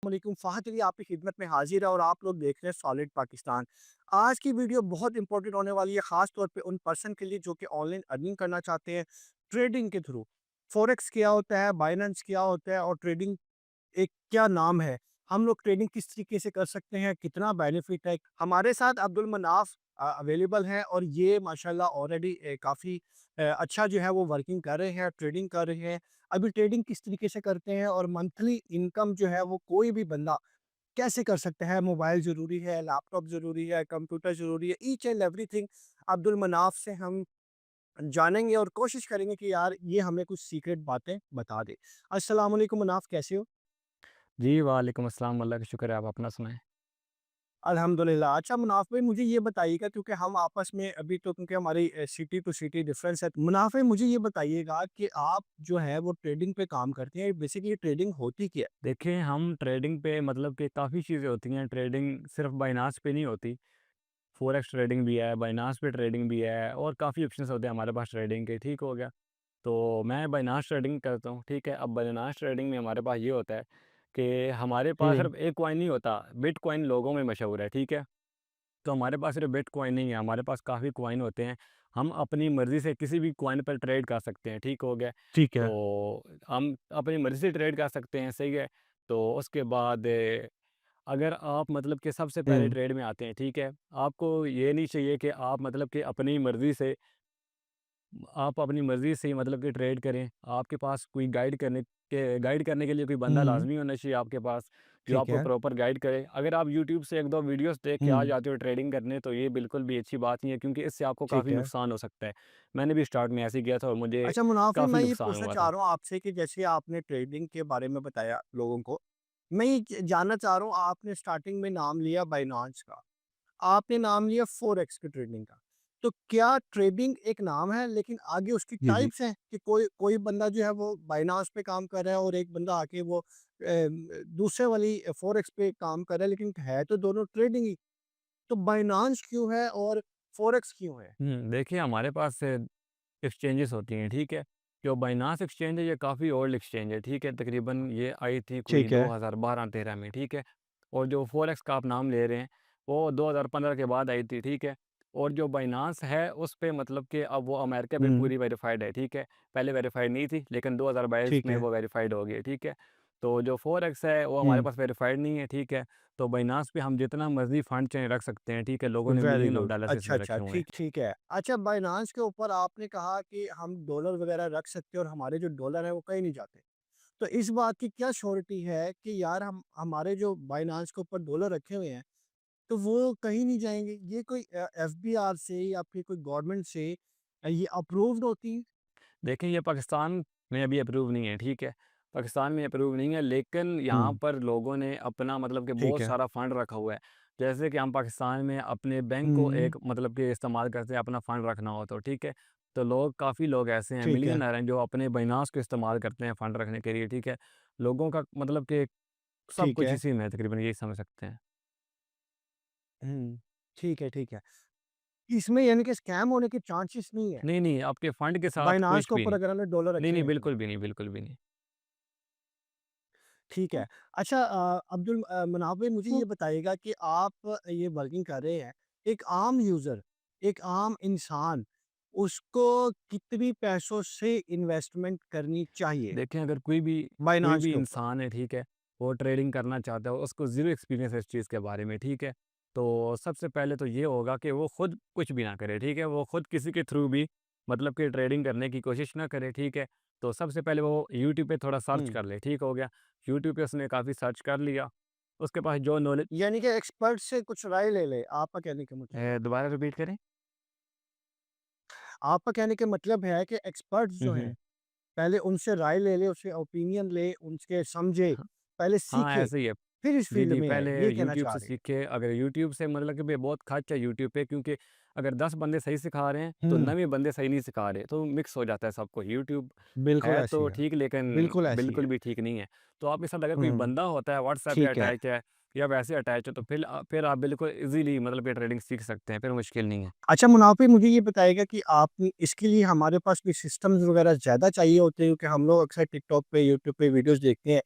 वालेकुम फ़ाहद अली आपकी खिदमत में हाजिर है और आप लोग देख रहे हैं सॉलिड पाकिस्तान। आज की वीडियो बहुत इंपॉर्टेंट होने वाली है, ख़ास तौर पे उन पर्सन के लिए जो कि ऑनलाइन अर्निंग करना चाहते हैं ट्रेडिंग के थ्रू। फॉरेक्स क्या होता है, बाइनेंस क्या होता है और ट्रेडिंग एक क्या नाम है? हम लोग ट्रेडिंग किस तरीके से कर सकते हैं? कितना बेनिफिट है? हमारे साथ अब्दुल मनाफ अवेलेबल हैं और ये माशाल्लाह ऑलरेडी काफ़ी अच्छा जो है वो वर्किंग कर रहे हैं, ट्रेडिंग कर रहे हैं। अभी ट्रेडिंग किस तरीके से करते हैं और मंथली इनकम जो है वो कोई भी बंदा कैसे कर सकता है? मोबाइल ज़रूरी है, लैपटॉप ज़रूरी है, कंप्यूटर ज़रूरी है, each and everything Abdul Manaf से हम जानेंगे और कोशिश करेंगे कि यार ये हमें कुछ सीक्रेट बातें बता दे। अस्सलाम वालेकुम मनाफ, कैसे हो? जी, वालेकुम अस्सलाम, अल्लाह का शुक्र है, आप अपना सुनाएँ? अल्हम्दुलिल्लाह। अच्छा मुनाफ़ भाई मुझे ये बताइएगा, क्योंकि हम आपस में अभी तो क्योंकि हमारी सिटी टू सिटी डिफरेंस है। मुनाफ़ भाई मुझे ये बताइएगा कि आप जो है वो ट्रेडिंग पे काम करते हैं, बेसिकली ट्रेडिंग होती क्या है? देखिए, हम ट्रेडिंग पे मतलब कि काफ़ी चीज़ें होती हैं, ट्रेडिंग सिर्फ़ बाइनांस पे नहीं होती, फ़ॉरेक्स ट्रेडिंग भी है, बाइनांस पे ट्रेडिंग भी है और काफ़ी ऑप्शंस होते हैं हमारे पास ट्रेडिंग के, ठीक हो गया? तो मैं बाइनांस ट्रेडिंग करता हूँ, ठीक है? अब बाइनांस ट्रेडिंग में हमारे पास ये होता है कि हमारे पास हुँ। सिर्फ़ एक कॉइन नहीं होता, बिटकॉइन लोगों में मशहूर है, ठीक है? तो हमारे पास सिर्फ बिटकॉइन नहीं है, हमारे पास काफ़ी कॉइन होते हैं। हम अपनी मर्ज़ी से किसी भी कॉइन पर ट्रेड कर सकते हैं, ठीक हो गया? ठीक है। तो हम अपनी मर्ज़ी से ट्रेड कर सकते हैं, सही है? तो उसके बाद अगर आप मतलब कि सबसे पहले हुँ। ट्रेड में आते हैं, ठीक है? आपको ये नहीं चाहिए कि आप मतलब कि अपनी मर्ज़ी से आप अपनी मर्ज़ी से मतलब कि ट्रेड करें। आपके पास कोई गाइड करने के लिए कोई बंदा हुँ। लाज़मी होना चाहिए आपके पास, जो ठीक आपको है। प्रॉपर गाइड करे। अगर आप यूट्यूब से 1-2 वीडियोज़ देख के आ हुँ। जाते हो ट्रेडिंग करने, तो ये बिल्कुल भी अच्छी बात नहीं है, क्योंकि इससे आपको ठीक काफ़ी है। नुकसान हो सकता है। मैंने भी स्टार्ट में ऐसे ही किया था और मुझे अच्छा मुनाफ़े, काफ़ी मैं ये नुकसान पूछना हुआ चाह था। रहा हूँ आपसे कि जैसे आपने ट्रेडिंग के बारे में बताया लोगों को, मैं ये जानना चाह रहा हूँ, आपने स्टार्टिंग में नाम लिया बाइनेंस का, आपने नाम लिया फ़ॉरेक्स की ट्रेडिंग का। तो क्या ट्रेडिंग एक नाम है, लेकिन आगे उसकी जी, जी। टाइप्स हैं कि कोई कोई बंदा जो है वो बाइनेंस पे काम कर रहा है और एक बंदा आके वो दूसरे वाली फ़ॉरेक्स पे काम कर रहा है, लेकिन है तो दोनों ट्रेडिंग ही। तो बाइनेंस क्यों है और फ़ॉरेक्स क्यों है? देखिए, हमारे पास एक्सचेंजेस होती हैं, ठीक है? जो बाइनांस एक्सचेंज है, ये काफ़ी ओल्ड एक्सचेंज है, ठीक है? तकरीबन ये आई थी कोई ठीक है। 2012-13 में, ठीक है? और जो फ़ॉरेक्स का आप नाम ले रहे हैं, वो 2015 के बाद आई थी, ठीक है? और जो बाइनांस है, उस पे मतलब कि अब वो अमेरिका पे हुँ। पूरी वेरिफ़ाइड है, ठीक है? पहले वेरिफ़ाइड नहीं थी, लेकिन 2022 ठीक में है। वो वेरिफ़ाइड हो गई है, ठीक है? तो जो फ़ॉरेक्स है, वो हमारे हुँ। पास वेरिफ़ाइड नहीं है, ठीक है? तो बाइनांस पे हम जितना मर्ज़ी फंड चाहे रख सकते हैं, ठीक है? लोगों ने very million of good. Dollars अच्छा, इसमें अच्छा, रखे हुए हैं। ठीक ठीक है। अच्छा बाइनेंस के ऊपर आपने कहा कि हम डॉलर वगैरह रख सकते हैं और हमारे जो डॉलर हैं वो कहीं नहीं जाते। तो इस बात की क्या श्योरिटी है कि यार हम हमारे जो बाइनेंस के ऊपर डॉलर रखे हुए हैं, तो वो कहीं नहीं जाएँगे? ये कोई एफबीआर से या फिर कोई गवर्नमेंट से ये अप्रूव्ड होती हैं? देखिए, ये पाकिस्तान में अभी अप्रूव नहीं है, ठीक है? पाकिस्तान में अप्रूव नहीं है, लेकिन यहाँ हुँ। पर लोगों ने अपना मतलब कि ठीक बहुत है। सारा फ़ंड रखा हुआ है। जैसे कि हम पाकिस्तान में अपने बैंक को हुँ। एक मतलब कि इस्तेमाल करते हैं अपना फ़ंड रखना हो तो, ठीक है? तो लोग काफ़ी लोग ऐसे हैं, ठीक है। मिलियनेयर हैं, जो अपने बाइनांस को इस्तेमाल करते हैं फ़ंड रखने के लिए, ठीक है? लोगों का मतलब कि सब ठीक कुछ है। इसी में है तकरीबन, यही समझ सकते हैं। हुँ। ठीक है, ठीक है। इसमें यानी कि स्कैम होने के चांसेस नहीं है, नहीं, नहीं, आपके फ़ंड के साथ बाइनेंस कुछ के भी ऊपर नहीं। अगर हमने डॉलर नहीं, रखे नहीं, हुए हैं तो? बिल्कुल भी नहीं, बिल्कुल भी नहीं। ठीक है। अच्छा अब्दुल मनाफ भाई मुझे ये बताइएगा कि आप ये वर्किंग कर रहे हैं, एक आम यूज़र, एक आम इंसान, उसको कितनी पैसों से इन्वेस्टमेंट करनी चाहिए देखें, अगर कोई भी बाइनेंस के ऊपर? इंसान है, ठीक है, वो ट्रेडिंग करना चाहता है, उसको ज़ीरो एक्सपीरियंस है इस चीज़ के बारे में, ठीक है, तो सबसे पहले तो ये होगा कि वो खुद कुछ भी ना करे, ठीक है, वो खुद किसी के थ्रू भी मतलब कि ट्रेडिंग करने की कोशिश ना करे, ठीक है। तो सबसे पहले वो यूट्यूब पे थोड़ा सर्च हुँ। कर ले, ठीक हो गया। यूट्यूब पे उसने काफ़ी सर्च कर लिया, उसके पास जो नॉलेज यानी कि एक्सपर्ट से कुछ राय ले ले, आपका कहने का मतलब है। दोबारा रिपीट करें। आपका कहने का मतलब है कि एक्सपर्ट्स हुँ, जो हैं, हुँ। पहले उनसे राय ले ले, उससे ओपिनियन ले, उनके समझे, हाँ, पहले हाँ, सीखे, ऐसे ही है। फिर इस जी, फ़ील्ड जी, में आए, पहले ये कहना यूट्यूब चाह से रहे हैं। सीखे, अगर यूट्यूब से मतलब कि भई बहुत खर्च है यूट्यूब पे, क्योंकि अगर 10 बंदे सही सिखा रहे हैं, तो हुँ। 9वें बंदे सही नहीं सिखा रहे, तो मिक्स हो जाता है सब कुछ। यूट्यूब बिल्कुल है ऐसी तो है। ठीक, लेकिन बिल्कुल ऐसी बिल्कुल है। भी ठीक नहीं है। तो आपके साथ अगर कोई हुँ। बंदा होता है, व्हाट्सऐप पे ठीक है। अटैच है या वैसे अटैच है, तो फिर आप बिल्कुल ईज़िली मतलब कि ट्रेडिंग सीख सकते हैं, फिर मुश्किल नहीं है। अच्छा मुनाफ़े मुझे ये बताइएगा कि आप इसके लिए हमारे पास कोई सिस्टम्स वग़ैरह ज़्यादा चाहिए होते हैं, क्योंकि हम लोग अक्सर टिकटॉक पे, यूट्यूब पे वीडियोज़ देखते हैं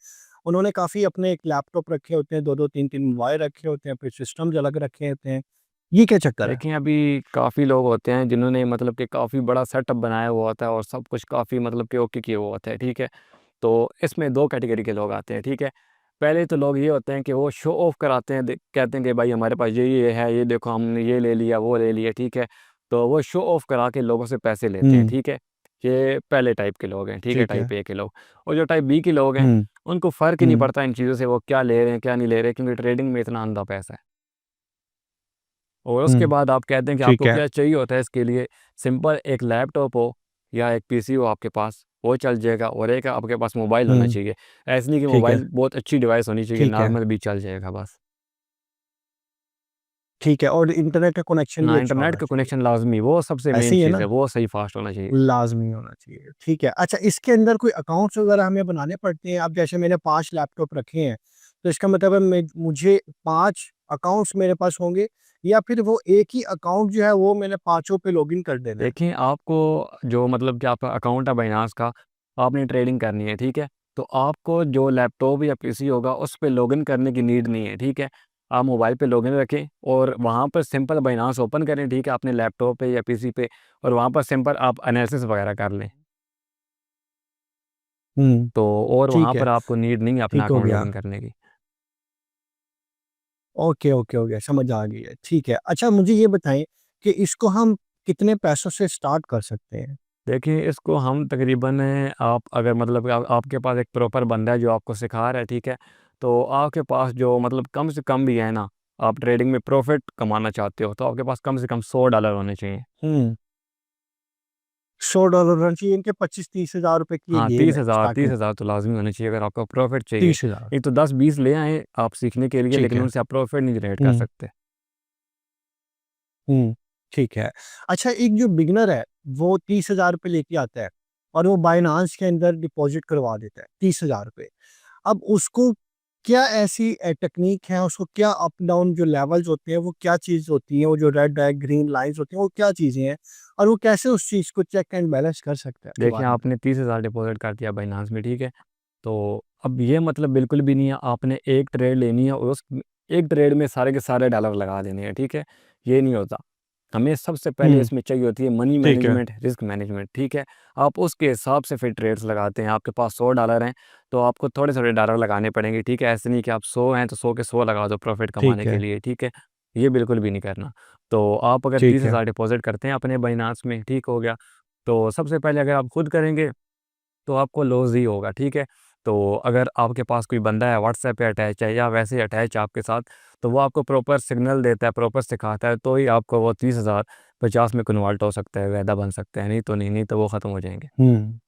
उन्होंने काफ़ी अपने एक लैपटॉप रखे होते हैं, 2-2 3-3 मोबाइल रखे होते हैं, फिर सिस्टम्स अलग रखे होते हैं। ये क्या चक्कर है? देखिए, अभी काफ़ी लोग होते हैं जिन्होंने मतलब कि काफ़ी बड़ा सेटअप बनाया हुआ होता है और सब कुछ काफ़ी मतलब कि ओके किया हुआ होता है, ठीक है? तो इसमें 2 कैटेगरी के लोग आते हैं, ठीक है? पहले तो लोग ये होते हैं कि वो शो ऑफ कराते हैं, कहते हैं कि भाई हमारे पास ये है, ये देखो हमने ये ले लिया, वो ले लिया, ठीक है? तो वो शो ऑफ करा के लोगों से पैसे लेते हैं, हुँ, ठीक है? ये पहले टाइप के लोग हैं, ठीक है? ठीक है। टाइप ए के लोग। और जो टाइप बी के लोग हैं, हुँ, उनको फ़र्क ही नहीं हुँ, पड़ता इन चीज़ों से, वो क्या ले रहे हैं, क्या नहीं ले रहे, क्योंकि ट्रेडिंग में इतना अंधा पैसा है। और उसके हुँ, बाद आप कहते हैं कि ठीक आपको है। क्या चाहिए होता है इसके लिए, सिंपल एक लैपटॉप हो या एक पीसी हो आपके पास, वो चल जाएगा, और एक आपके पास मोबाइल होना हुँ, चाहिए। ऐसे नहीं कि ठीक है, मोबाइल बहुत अच्छी डिवाइस होनी चाहिए, ठीक है, नॉर्मल भी चल जाएगा बस। ठीक है और इंटरनेट का कनेक्शन भी हाँ, अच्छा इंटरनेट होना का चाहिए। कनेक्शन लाज़मी, वो सबसे ऐसे मेन ही है चीज़ ना? है, वो सही फ़ास्ट होना चाहिए। लाज़मी होना चाहिए, ठीक है। अच्छा इसके अंदर कोई अकाउंट्स वगैरह हमें बनाने पड़ते हैं? अब जैसे मैंने 5 लैपटॉप रखे हैं, तो इसका मतलब है मैं मुझे 5 अकाउंट्स मेरे पास होंगे या फिर वो एक ही अकाउंट जो है वो मैंने पाँचों पे लॉगिन कर देना है? देखिए, आपको जो मतलब कि आपका अकाउंट है बाइनांस का, आपने ट्रेडिंग करनी है, ठीक है? तो आपको जो लैपटॉप या पीसी होगा, उस पे लॉगिन करने की नीड नहीं है, ठीक है? आप मोबाइल पे लॉगिन रखें और वहाँ पर सिंपल बाइनांस ओपन करें, ठीक है? अपने लैपटॉप पे या पीसी पे, और वहाँ पर सिंपल आप एनालिसिस वगैरह कर लें। हुँ, तो और वहाँ ठीक है, पर आपको नीड नहीं है अपना ठीक हो अकाउंट गया। लॉगिन करने की। ओके, ओके, ओके, समझ आ गई है, ठीक है। अच्छा मुझे ये बताएँ कि इसको हम कितने पैसों से स्टार्ट कर सकते हैं? देखिए, इसको हम तकरीबन, आप अगर मतलब कि आपके पास एक प्रॉपर बंदा है जो आपको सिखा रहा है, ठीक है? तो आपके पास जो मतलब कम से कम भी है ना, आप ट्रेडिंग में प्रॉफ़िट कमाना चाहते हो, तो आपके पास कम से कम $100 होने चाहिए। हुँ, $100 होना चाहिए इनके 25-30 हज़ार रुपए की ये हाँ, गेम है 30,000 स्टार्टिंग, 30,000 तो लाज़मी होने चाहिए अगर आपको प्रॉफ़िट चाहिए। 30,000 नहीं तो 10-20 ले आएँ आप सीखने के लिए, ठीक लेकिन है। उनसे आप प्रॉफ़िट नहीं जनरेट कर हुँ, सकते। हुँ, ठीक है। अच्छा एक जो बिगिनर है, वो 30,000 रुपए लेके आता है और वो बायनांस के अंदर डिपॉज़िट करवा देता है, 30,000 रुपए। अब उसको क्या ऐसी टेक्नीक है, उसको क्या अप डाउन जो लेवल्स होते हैं, वो क्या चीज़ होती है? वो जो रेड है, ग्रीन लाइन्स होती हैं, वो क्या चीज़ें हैं? और वो कैसे उस चीज़ को चेक एंड बैलेंस कर सकता है? इसके देखिए, बारे में आपने 30,000 डिपॉज़िट कर दिया बाइनेंस में, ठीक है? तो अब ये मतलब बिल्कुल भी नहीं है, आपने एक ट्रेड लेनी है और उस एक ट्रेड में सारे के सारे डॉलर लगा देने हैं, ठीक है? ये नहीं होता। हमें सबसे पहले हुँ, इसमें चाहिए होती है मनी ठीक है, मैनेजमेंट, रिस्क मैनेजमेंट, ठीक है? आप उसके हिसाब से फिर ट्रेड्स लगाते हैं। आपके पास $100 हैं, तो आपको थोड़े-थोड़े डॉलर लगाने पड़ेंगे, ठीक है? ऐसे नहीं कि आप 100 हैं, तो 100 के 100 लगा दो प्रॉफ़िट ठीक कमाने के है, लिए, ठीक है? ये बिल्कुल भी नहीं करना। तो आप अगर ठीक है। 30,000 डिपॉज़िट करते हैं अपने बाइनेंस में, ठीक हो गया? तो सबसे पहले अगर आप खुद करेंगे तो आपको लॉस ही होगा, ठीक है? तो अगर आपके पास कोई बंदा है व्हाट्सएप पे अटैच है या वैसे ही अटैच है आपके साथ, तो वो आपको प्रॉपर सिग्नल देता है, प्रॉपर सिखाता है, तो ही आपको वो 30,000 50 में कन्वर्ट हो सकता है, वायदा बन सकता है, नहीं तो नहीं, नहीं तो वो ख़त्म हो जाएँगे। हुँ,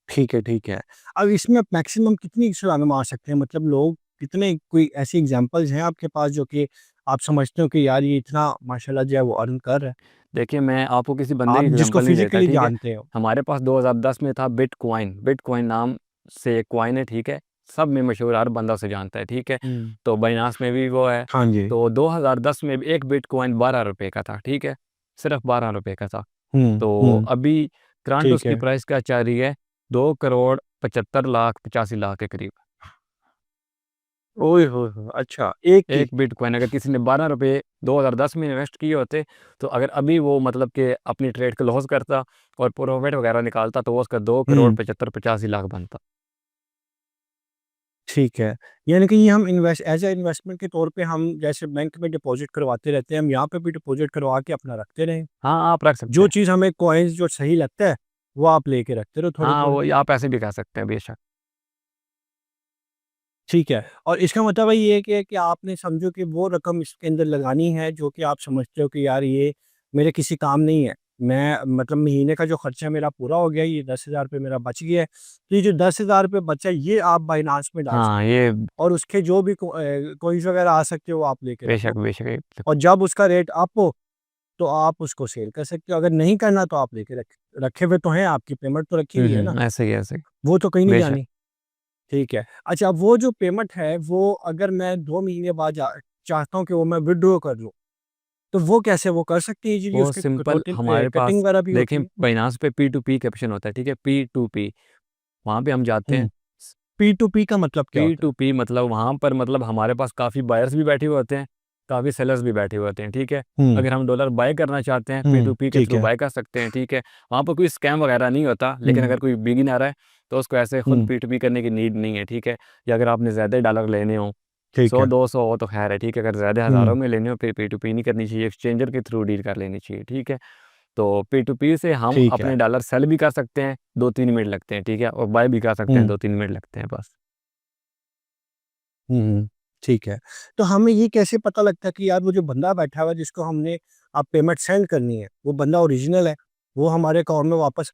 ठीक है, ठीक है। अब इसमें मैक्सिमम कितनी सलामी मार सकते हैं? मतलब लोग कितने कोई ऐसी एग्ज़ाम्पल्स हैं आपके पास जो कि आप समझते हो कि यार ये इतना माशाल्लाह जो है वो अर्न कर रहा है? देखिए, मैं आपको किसी बंदे की आप जिसको एग्ज़ाम्पल नहीं देता, फिज़िकली ठीक है? जानते हो। हमारे पास 2010 में था बिटकॉइन, बिटकॉइन नाम से एक कॉइन है, ठीक है? सब में मशहूर, हर बंदा उसे जानता है, ठीक है? हुँ। तो बाइनेंस में भी वो है। हाँ जी। तो 2010 में एक बिटकॉइन ₹12 का था, ठीक है? सिर्फ़ ₹12 का था। हुँ, तो हुँ, अभी करंट ठीक उसकी है। प्राइस क्या चल रही है? 2 करोड़ 75 लाख 85 लाख के करीब। ओए होए होए! अच्छा, एक की? एक बिटकॉइन अगर किसी ने ₹12 2010 में इन्वेस्ट किए होते, तो अगर अभी वो मतलब कि अपनी ट्रेड को लॉस करता और प्रॉफ़िट वगैरह निकालता, तो वो उसका 2 करोड़ हुँ, 75 85 लाख बनता। ठीक है। यानी कि ये हम एज़ अ इन्वेस्टमेंट के तौर पे हम जैसे बैंक में डिपॉज़िट करवाते रहते हैं, हम यहाँ पे भी डिपॉज़िट करवा के अपना रखते रहें। हाँ, आप रख सकते जो हैं। चीज़ हमें कॉइन्स जो सही लगता है, वो आप लेके रखते रहो हाँ, थोड़े-थोड़े। वो आप ऐसे भी कर सकते हैं बेशक। ठीक है। और इसका मतलब ये है कि आपने समझो कि वो रकम इसके अंदर लगानी है जो कि आप समझते हो कि यार ये मेरे किसी काम नहीं है। मैं मतलब महीने का जो खर्चा मेरा पूरा हो गया, ये 10,000 रुपए मेरा बच गया है। तो ये जो 10,000 रुपए बचा है, ये आप बाइनेंस में डाल हाँ, सकते हो ये और उसके जो भी कॉइन्स वगैरह आ सकते हो, वो आप लेके बेशक, रखो बेशक एक और जब उसका रेट अप हो, तो आप उसको सेल कर सकते हो। अगर नहीं करना तो आप लेके रखे हुए तो हैं, आपकी पेमेंट तो रखी हुँ, हुई है ना, हुँ, ऐसे ही, वो तो कहीं नहीं बेशक। जानी। ठीक है। अच्छा वो जो पेमेंट है वो अगर मैं 2 महीने बाद चाहता हूँ कि वो मैं विथड्रॉ कर लूँ, तो वो कैसे वो कर सकती है इज़िली वो उसकी सिंपल कटौती हमारे पास कटिंग वगैरह भी देखें, होती है? बाइनेंस पे पी टू पी का ऑप्शन होता है, ठीक है? पी टू पी, वहाँ पे हम जाते हैं। हुँ, P2P का मतलब क्या होता है? P2P मतलब वहाँ पर मतलब हमारे पास काफ़ी बायर्स भी बैठे हुए होते हैं, काफ़ी सेलर्स भी बैठे हुए होते हैं, ठीक है? हुँ, अगर हम डॉलर बाय करना चाहते हैं, हुँ, P2P के ठीक थ्रू है। बाय कर सकते हैं, ठीक है? वहाँ पर कोई स्कैम वगैरह नहीं होता, लेकिन हुँ, अगर कोई बिगिनर है, तो उसको ऐसे खुद हुँ, P2P करने की नीड नहीं है, ठीक है? या अगर आपने ज़्यादा डॉलर लेने हों, ठीक है। 100-200 हो तो ख़ैर है, ठीक है? अगर ज़्यादा हज़ारों हुँ, में लेने हो, फिर P2P नहीं करनी चाहिए, एक्सचेंजर के थ्रू डील कर लेनी चाहिए, ठीक है? तो P2P से हम ठीक है। अपने डॉलर सेल भी कर सकते हैं, 2-3 मिनट लगते हैं, ठीक है? और बाय भी कर सकते हैं, हुँ, 2-3 मिनट लगते हैं बस। हुँ, हुँ, ठीक है। तो हमें ये कैसे पता लगता है कि यार वो जो बंदा बैठा हुआ है जिसको हमने अब पेमेंट सेंड करनी है, वो बंदा ओरिजिनल है, वो हमारे अकाउंट में वापस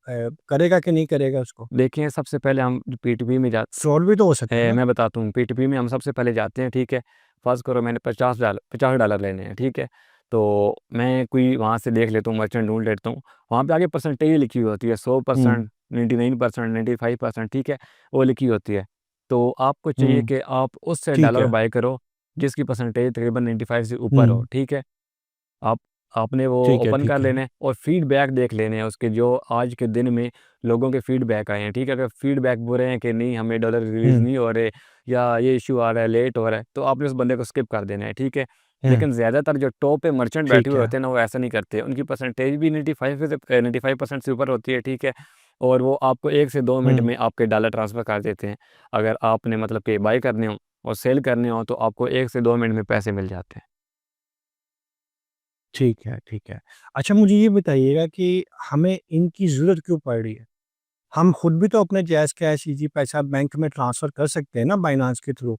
करेगा कि नहीं करेगा उसको? देखिए, सबसे पहले हम P2P में फ्रॉड भी तो हो सकता है ना? मैं बताता हूँ, P2P में हम सबसे पहले जाते हैं, ठीक है? फ़र्ज़ करो मैंने $50 लेने हैं, ठीक है? तो मैं कोई वहाँ से देख लेता हूँ, मर्चेंट ढूँढ लेता हूँ, वहाँ पे आगे परसेंटेज लिखी हुई होती है, हुँ, 100%, 99%, 95%, ठीक है? वो लिखी होती है। तो आपको चाहिए हुँ, कि आप उससे ठीक डॉलर है। बाय करो, जिसकी परसेंटेज तकरीबन 95 से ऊपर हो, हुँ, ठीक है? आप आपने वो ठीक है, ओपन कर ठीक है। लेने हैं और फीडबैक देख लेने हैं उसके, जो आज के दिन में लोगों के फीडबैक आए हैं, ठीक है? अगर फीडबैक बुरे हैं कि नहीं हमें डॉलर रिलीज़ हुँ, नहीं हो रहे या ये इश्यू आ रहा है, लेट हो रहा है, तो आपने उस बंदे को स्किप कर देना है, ठीक है? हुँ, लेकिन ज़्यादातर जो टॉप पे मर्चेंट बैठे ठीक हुए है। होते हैं ना, वो ऐसा नहीं करते। उनकी परसेंटेज भी 95% से ऊपर होती है, ठीक है? और वो आपको 1 से 2 मिनट हुँ, में आपके डॉलर ट्रांसफ़र कर देते हैं। अगर आपने मतलब कि बाय करने हो और सेल करने हो, तो आपको 1 से 2 मिनट में पैसे मिल जाते हैं। ठीक है, ठीक है। अच्छा मुझे ये बताइएगा कि हमें इनकी ज़रूरत क्यों पड़ रही है? हम खुद भी तो अपने जायज़ कैश ईज़ी पैसा बैंक में ट्रांसफ़र कर सकते हैं ना बाइनेंस के थ्रू।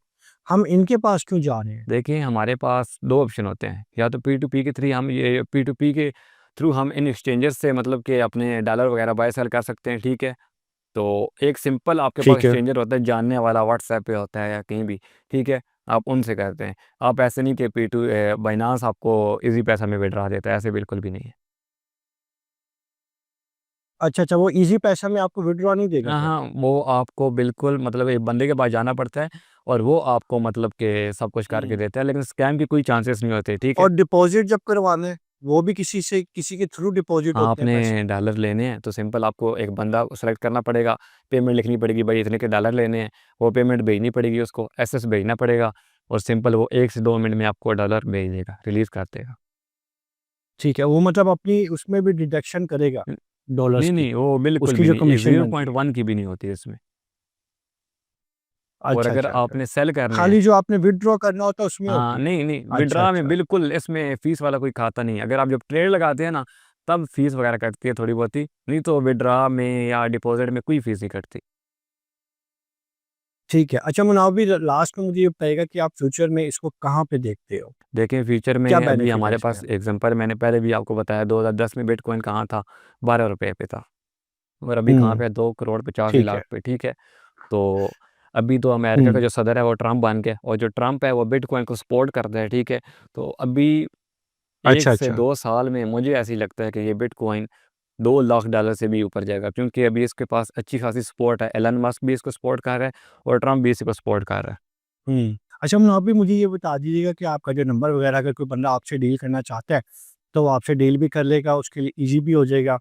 हम इनके पास क्यों जा रहे हैं? देखिए, हमारे पास 2 ऑप्शन होते हैं, या तो P2P के थ्रू हम इन एक्सचेंजर्स से मतलब कि अपने डॉलर वगैरह बाय सेल कर सकते हैं, ठीक है? तो एक सिंपल आपके पास ठीक है। एक्सचेंजर होता है, जानने वाला, व्हाट्सऐप पे होता है या कहीं भी, ठीक है? आप उनसे करते हैं। आप ऐसे नहीं कि बाइनेंस आपको ईज़ी पैसा में विथड्रॉ देता है, ऐसे बिल्कुल भी नहीं है। अच्छा, अच्छा वो ईज़ी पैसा में आपको विथड्रॉ नहीं देगा हाँ, क्या? हाँ, वो आपको बिल्कुल मतलब एक बंदे के पास जाना पड़ता है और वो आपको मतलब कि सब कुछ करके हुँ। देता है, लेकिन स्कैम के कोई चांसेस नहीं होते, ठीक है? और डिपॉज़िट जब करवाना है, वो भी किसी के थ्रू डिपॉज़िट हाँ, होते हैं पैसे? आपने डॉलर लेने हैं तो सिंपल आपको एक बंदा सेलेक्ट करना पड़ेगा, पेमेंट लिखनी पड़ेगी, भाई इतने के डॉलर लेने हैं, वो पेमेंट भेजनी पड़ेगी उसको, एसएस भेजना पड़ेगा और सिंपल वो 1 से 2 मिनट में आपको डॉलर भेज देगा, रिलीज़ कर देगा। ठीक है, वो मतलब अपनी उसमें भी डिडक्शन करेगा हुँ, डॉलर्स नहीं, की, नहीं, वो बिल्कुल उसकी भी जो नहीं, ये कमीशन बनती है। 0.1 की भी नहीं होती है इसमें। और अच्छा, अगर अच्छा, अच्छा। आपने सेल करने हैं, खाली जो आपने विथड्रॉ करना होता है उसमें हाँ, होती है? नहीं, नहीं, अच्छा, विथड्रॉ में अच्छा। बिल्कुल इसमें फ़ीस वाला कोई खाता नहीं है। अगर आप जब ट्रेड लगाते हैं ना, तब फ़ीस वगैरह कटती है थोड़ी बहुती, नहीं तो विथड्रॉ में या डिपॉज़िट में कोई फ़ीस नहीं कटती। ठीक है। अच्छा मुनाव भी लास्ट में मुझे ये बताइएगा कि आप फ्यूचर में इसको कहाँ पे देखते हो? देखें फ्यूचर क्या में अभी बेनिफिट है हमारे इसमें पास हमें? एग्ज़ाम्पल मैंने पहले भी आपको बताया, 2010 में बिटकॉइन कहाँ था? ₹12 पे था और अभी कहाँ हुँ, पे है? 2 करोड़ 85 ठीक है। लाख पे, ठीक है? तो अभी तो अमेरिका का हुँ, जो सदर है वो ट्रम्प बन गया और जो ट्रम्प है वो बिटकॉइन को सपोर्ट करता है, ठीक है? तो अभी 1 अच्छा, से अच्छा। 2 साल में मुझे ऐसे ही लगता है कि ये बिटकॉइन $2 लाख से भी ऊपर जाएगा, क्योंकि अभी इसके पास अच्छी खासी सपोर्ट है। एलन मस्क भी इसको सपोर्ट कर रहा है और ट्रम्प भी इसी को सपोर्ट कर रहा है। हुँ। अच्छा मुनाव भी मुझे ये बता दीजिएगा कि आपका जो नंबर वगैरह अगर कोई बंदा आपसे डील करना चाहता है, तो वो आपसे डील भी कर लेगा, उसके लिए ईज़ी भी हो जाएगा।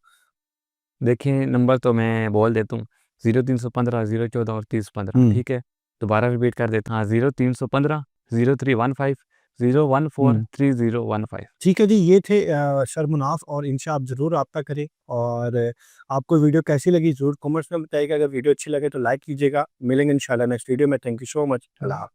देखिए, नंबर तो मैं बोल देता हूँ, 0315 014 और 3015, हुँ, ठीक है? दोबारा रिपीट कर देता हूँ, हाँ, 0315 0315 014 हुँ। 3015। ठीक है जी, ये थे सर मुनाफ और इनसे आप ज़रूर राब्ता करें और आपको वीडियो कैसी लगी ज़रूर कमेंट्स में बताइएगा। अगर वीडियो अच्छी लगे तो लाइक कीजिएगा। मिलेंगे इंशाल्लाह नेक्स्ट वीडियो में। Thank you so much. अल्लाह हाफ़िज़।